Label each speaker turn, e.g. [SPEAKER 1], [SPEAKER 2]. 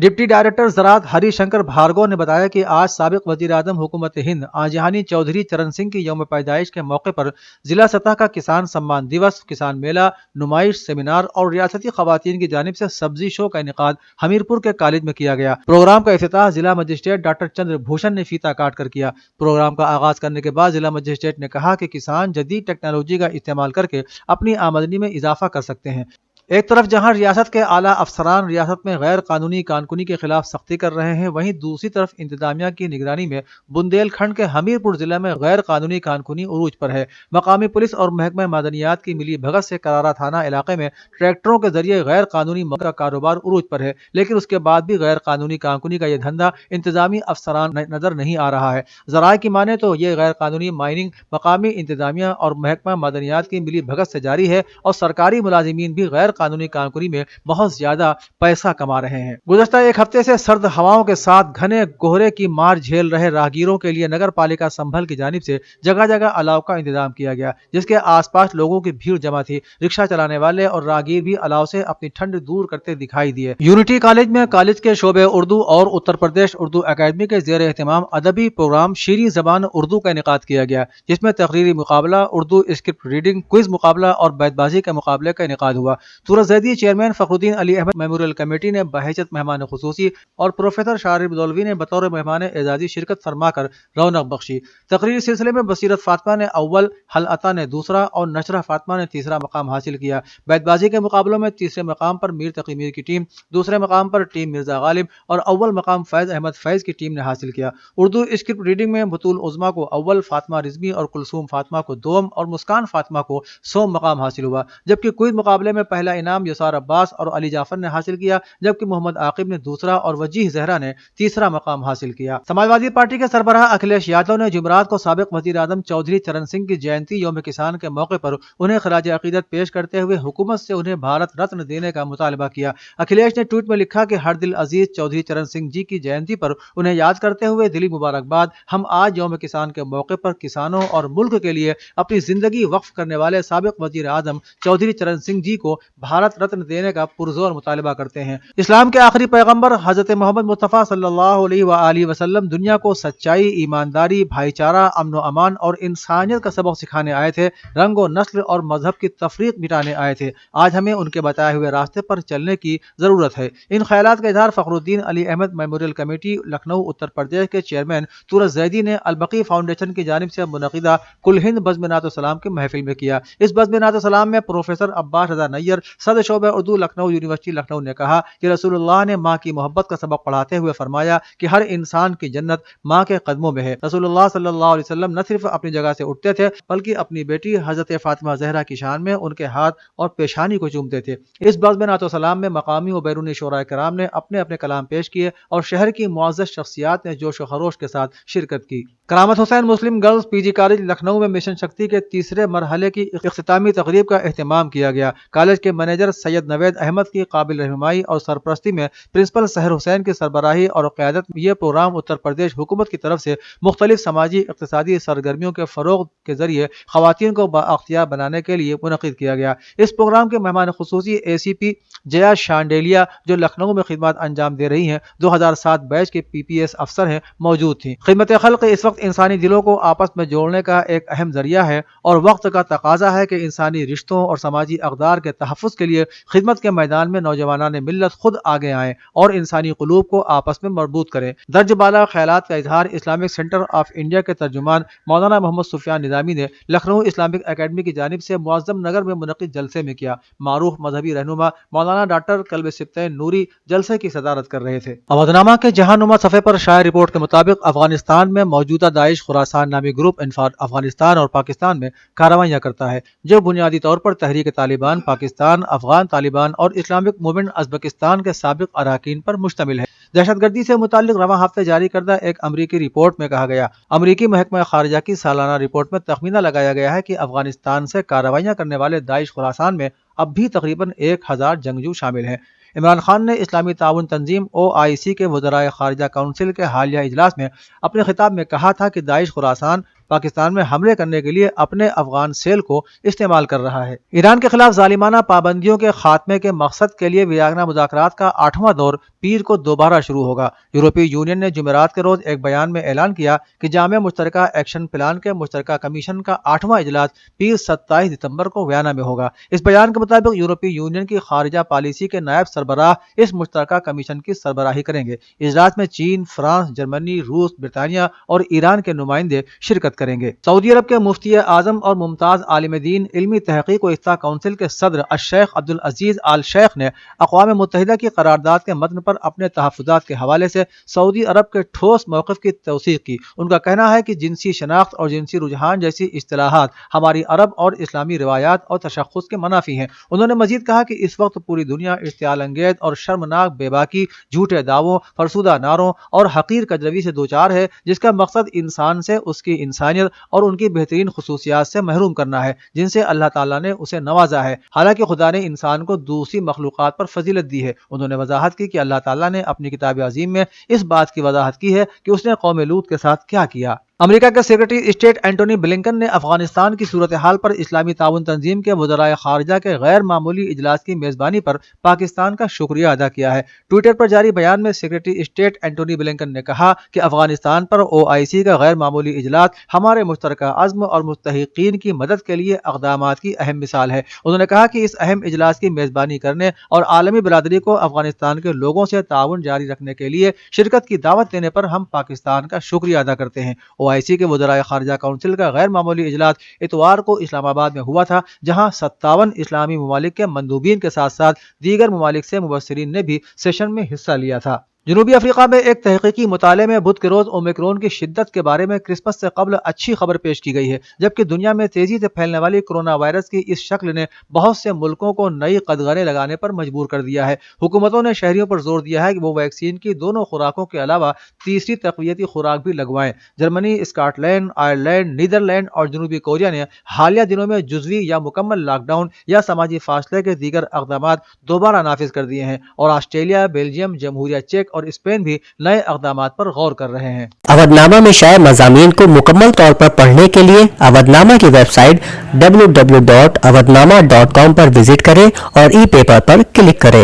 [SPEAKER 1] Deputy director زراعت ہری شنکر بھارگو نے بتایا کہ آج سابق وزیر اعظم حکومت ہند آجہانی چودھری چرن سنگھ کی یوم پیدائش کے موقع پر ضلع سطح کا کسان سمان دیوس، کسان میلہ، نمائش، سیمینار اور ریاستی خواتین کی جانب سے سبزی شو کا انعقاد حمیرپور کے کالج میں کیا گیا۔ پروگرام کا افتتاح ضلع مجسٹریٹ ڈاکٹر چندر بھوشن نے فیتا کاٹ کر کیا۔ پروگرام کا آغاز کرنے کے بعد ضلع مجسٹریٹ نے کہا کہ کسان جدید ٹیکنالوجی کا استعمال کر کے اپنی آمدنی میں اضافہ کر سکتے ہیں۔ ایک طرف جہاں ریاست کے اعلیٰ افسران ریاست میں غیر قانونی کانکنی کے خلاف سختی کر رہے ہیں، وہیں دوسری طرف انتظامیہ کی نگرانی میں بندیل کھنڈ کے حمیرپور ضلع میں غیر قانونی کانکنی عروج پر ہے۔ مقامی پولیس اور محکمہ معدنیات کی ملی بھگت سے کرارا تھانہ علاقے میں ٹریکٹروں کے ذریعے غیر قانونی مواد کا کاروبار عروج پر ہے، لیکن اس کے بعد بھی غیر قانونی کانکنی کا یہ دھندا انتظامی افسران نظر نہیں آ رہا ہے۔ ذرائع کی مانیں تو یہ غیر قانونی مائننگ مقامی انتظامیہ اور محکمہ معدنیات کی ملی بھگت سے جاری ہے، اور سرکاری ملازمین بھی غیر قانونی کانکنی میں بہت زیادہ پیسہ کما رہے ہیں۔ گزشتہ ایک ہفتے سے سرد ہواؤں کے ساتھ گھنے کہرے کی مار جھیل رہے راہگیروں کے لیے نگر پالیکا سنبھل کی جانب سے جگہ جگہ الاؤ کا انتظام کیا گیا، جس کے آس پاس لوگوں کی بھیڑ جمع تھی۔ رکشہ چلانے والے اور راہگیر بھی الاؤ سے اپنی ٹھنڈ دور کرتے دکھائی دیے۔ یونٹی کالج میں کالج کے شعبہ اردو اور اتر پردیش اردو اکیڈمی کے زیر اہتمام ادبی پروگرام شیریں زبان اردو کا انعقاد کیا گیا، جس میں تقریری مقابلہ، اردو اسکرپٹ ریڈنگ، کوئز مقابلہ اور بیت بازی کے مقابلے کا انعقاد ہوا۔ سورت زیدی چیئرمین فخر الدین علی احمد میموریل کمیٹی نے بحیثیت مہمان خصوصی اور پروفیسر شارب دولوی نے بطور مہمان اعزازی شرکت فرما کر رونق بخشی۔ تقریری سلسلے میں بصیرت فاطمہ نے اول، حل عطا نے دوسرا اور نشرہ فاطمہ نے تیسرا مقام حاصل کیا۔ بیت بازی کے مقابلوں میں تیسرے مقام پر میر تقی میر کی ٹیم، دوسرے مقام پر ٹیم مرزا غالب اور اول مقام فیض احمد فیض کی ٹیم نے حاصل کیا۔ اردو اسکرپٹ ریڈنگ میں بطول عظما کو اول، فاطمہ رزمی اور کلثوم فاطمہ کو دوم اور مسکان فاطمہ کو سوم مقام حاصل ہوا، جبکہ کوئز مقابلے میں پہلا انعام یسار عباس اور علی جعفر نے حاصل کیا، جبکہ محمد عاقب نے دوسرا اور وجیح زہرا نے تیسرا مقام حاصل کیا۔ سماجوادی پارٹی کے سربراہ اکھلیش یادو نے جمعرات کو سابق وزیر اعظم چودھری چرن سنگھ کی جینتی یوم کسان کے موقع پر انہیں خراج عقیدت پیش کرتے ہوئے حکومت سے انہیں بھارت رتن دینے کا مطالبہ کیا۔ اکھلیش نے ٹویٹ میں لکھا کہ ہر دل عزیز چودھری چرن سنگھ جی کی جینتی پر انہیں یاد کرتے ہوئے دلی مبارکباد۔ ہم آج یوم کسان کے موقع پر کسانوں اور ملک کے لیے اپنی زندگی وقف کرنے والے سابق وزیر اعظم چودھری چرن سنگھ جی کو بھارت رتن دینے کا پرزور مطالبہ کرتے ہیں۔ اسلام کے آخری پیغمبر حضرت محمد مصطفیٰ صلی اللہ علیہ وآلہ وسلم دنیا کو سچائی، ایمانداری، بھائی چارہ، امن و امان اور انسانیت کا سبق سکھانے آئے تھے، رنگ و نسل اور مذہب کی تفریق مٹانے آئے تھے۔ آج ہمیں ان کے بتائے ہوئے راستے پر چلنے کی ضرورت ہے۔ ان خیالات کا اظہار فخر الدین علی احمد میموریل کمیٹی لکھنؤ اتر پردیش کے چیئرمین سورت زیدی نے البقی فاؤنڈیشن کی جانب سے منعقدہ کل ہند بزم نعت و سلام کی محفل میں کیا۔ اس بزم نعت و سلام میں پروفیسر عباس رضا نیر، صدر شعبہ اردو لکھنؤ یونیورسٹی لکھنؤ نے کہا کہ رسول اللہ نے ماں کی محبت کا سبق پڑھاتے ہوئے فرمایا کہ ہر انسان کی جنت ماں کے قدموں میں ہے۔ رسول اللہ صلی اللہ علیہ وسلم نہ صرف اپنی جگہ سے اٹھتے تھے بلکہ اپنی بیٹی حضرت فاطمہ زہرا کی شان میں ان کے ہاتھ اور پیشانی کو چومتے تھے۔ اس بزم نعت و سلام میں مقامی و بیرونی شعراء کرام نے اپنے اپنے کلام پیش کیے اور شہر کی معزز شخصیات نے جوش و خروش کے ساتھ شرکت کی۔ کرامت حسین مسلم گرلز پی جی کالج لکھنؤ میں مشن شکتی کے تیسرے مرحلے کی اختتامی تقریب کا اہتمام کیا گیا۔ کالج کے مینیجر سید نوید احمد کی قابل رہنمائی اور سرپرستی میں پرنسپل سحر حسین کی سربراہی اور قیادت میں یہ پروگرام اتر پردیش حکومت کی طرف سے مختلف سماجی اقتصادی سرگرمیوں کے فروغ کے ذریعے خواتین کو بااختیار بنانے کے لیے منعقد کیا گیا۔ اس پروگرام کے مہمان خصوصی اے سی پی جیا شانڈیلیا جو لکھنؤ میں خدمات انجام دے رہی ہیں، 2007 بیچ کے پی پی ایس افسر ہیں، موجود تھیں۔ خدمت خلق اس وقت انسانی دلوں کو آپس میں جوڑنے کا ایک اہم ذریعہ ہے اور وقت کا تقاضا ہے کہ انسانی رشتوں اور سماجی اقدار کے تحفظ کے لیے خدمت کے میدان میں نوجوانان ملت خود آگے آئیں اور انسانی قلوب کو آپس میں مربوط کریں۔ درج بالا خیالات کا اظہار اسلامک سینٹر آف انڈیا کے ترجمان مولانا محمد سفیان نظامی نے لکھنؤ اسلامک اکیڈمی کی جانب سے معظم نگر میں منعقد جلسے میں کیا۔ معروف مذہبی رہنما مولانا ڈاکٹر کلب سبطین نوری جلسے کی صدارت کر رہے تھے۔ اودھنامہ کے جہاں نما صفحے پر شائع رپورٹ کے مطابق افغانستان میں موجودہ داعش خراسان نامی گروپ انفراد افغانستان اور پاکستان میں کارروائیاں کرتا ہے، جو بنیادی طور پر تحریک طالبان پاکستان، افغان طالبان اور اسلامک موومنٹ ازبکستان کے سابق اراکین پر مشتمل ہے۔ دہشت گردی سے متعلق رواں ہفتے جاری کردہ ایک امریکی رپورٹ میں کہا گیا، امریکی محکمہ خارجہ کی سالانہ رپورٹ میں تخمینہ لگایا گیا ہے کہ افغانستان سے کارروائیاں کرنے والے داعش خراسان میں اب بھی تقریباً 1000 جنگجو شامل ہیں۔ عمران خان نے اسلامی تعاون تنظیم OIC کے وزرائے خارجہ کونسل کے حالیہ اجلاس میں اپنے خطاب میں کہا تھا کہ داعش خراسان پاکستان میں حملے کرنے کے لیے اپنے افغان سیل کو استعمال کر رہا ہے۔ ایران کے خلاف ظالمانہ پابندیوں کے خاتمے کے مقصد کے لیے ویانا مذاکرات کا 8واں دور پیر کو دوبارہ شروع ہوگا۔ یورپی یونین نے جمعرات کے روز ایک بیان میں اعلان کیا کہ جامع مشترکہ ایکشن پلان کے مشترکہ کمیشن کا 8واں اجلاس پیر 27 دسمبر کو ویانا میں ہوگا۔ اس بیان کے مطابق یورپی یونین کی خارجہ پالیسی کے نائب سربراہ اس مشترکہ کمیشن کی سربراہی کریں گے۔ اجلاس میں چین، فرانس، جرمنی، روس، برطانیہ اور ایران کے نمائندے شرکت کریں گے۔ سعودی عرب کے مفتی اعظم اور ممتاز عالم دین علمی تحقیق و افتاء کونسل کے صدر الشیخ عبدالعزیز آل شیخ نے اقوام متحدہ کی قرارداد کے متن پر اپنے تحفظات کے حوالے سے سعودی عرب کے ٹھوس موقف کی توثیق کی۔ ان کا کہنا ہے کہ جنسی شناخت اور جنسی رجحان جیسی اصطلاحات ہماری عرب اور اسلامی روایات اور تشخص کے منافی ہیں۔ انہوں نے مزید کہا کہ اس وقت پوری دنیا اشتعال انگیز اور شرمناک بے باکی، جھوٹے دعووں، فرسودہ نعروں اور حقیر کجروی سے دوچار ہے، جس کا مقصد انسان سے اس کی انسانیت اور ان کی بہترین خصوصیات سے محروم کرنا ہے جن سے اللہ تعالیٰ نے اسے نوازا ہے، حالانکہ خدا نے انسان کو دوسری مخلوقات پر فضیلت دی ہے۔ انہوں نے وضاحت کی کہ اللہ تعالیٰ نے اپنی کتاب عظیم میں اس بات کی وضاحت کی ہے کہ اس نے قوم لوط کے ساتھ کیا کیا۔ امریکہ کے سیکرٹری اسٹیٹ اینٹونی بلنکن نے افغانستان کی صورتحال پر اسلامی تعاون تنظیم کے وزرائے خارجہ کے غیر معمولی اجلاس کی میزبانی پر پاکستان کا شکریہ ادا کیا ہے۔ ٹویٹر پر جاری بیان میں سیکرٹری اسٹیٹ اینٹونی بلنکن نے کہا کہ افغانستان پر OIC کا غیر معمولی اجلاس ہمارے مشترکہ عزم اور مستحقین کی مدد کے لیے اقدامات کی اہم مثال ہے۔ انہوں نے کہا کہ اس اہم اجلاس کی میزبانی کرنے اور عالمی برادری کو افغانستان کے لوگوں سے تعاون جاری رکھنے کے لیے شرکت کی دعوت دینے پر ہم پاکستان کا شکریہ ادا کرتے ہیں۔ OIC کے وزرائے خارجہ کونسل کا غیر معمولی اجلاس اتوار کو اسلام آباد میں ہوا تھا، جہاں 57 اسلامی ممالک کے مندوبین کے ساتھ ساتھ دیگر ممالک سے مبصرین نے بھی سیشن میں حصہ لیا تھا۔ جنوبی افریقہ میں ایک تحقیقی مطالعے میں بدھ کے روز اومیکرون کی شدت کے بارے میں کرسمس سے قبل اچھی خبر پیش کی گئی ہے، جبکہ دنیا میں تیزی سے پھیلنے والی کورونا وائرس کی اس شکل نے بہت سے ملکوں کو نئی قدغنیں لگانے پر مجبور کر دیا ہے۔ حکومتوں نے شہریوں پر زور دیا ہے کہ وہ ویکسین کی دونوں خوراکوں کے علاوہ تیسری تقویتی خوراک بھی لگوائیں۔ Germany, Scotland, Ireland, Netherland اور جنوبی کوریا نے حالیہ دنوں میں جزوی یا مکمل لاک ڈاؤن یا سماجی فاصلے کے دیگر اقدامات دوبارہ نافذ کر دیے ہیں، اور آسٹریلیا، بیلجیم، جمہوریہ چیک اور اسپین بھی نئے اقدامات پر غور کر رہے ہیں۔
[SPEAKER 2] اودھ نامہ میں شائع مضامین کو مکمل طور پر پڑھنے کے لیے اودھ نامہ کی ویب سائٹ www.awadhnama.com پر وزٹ کریں اور ای پیپر پر کلک کریں۔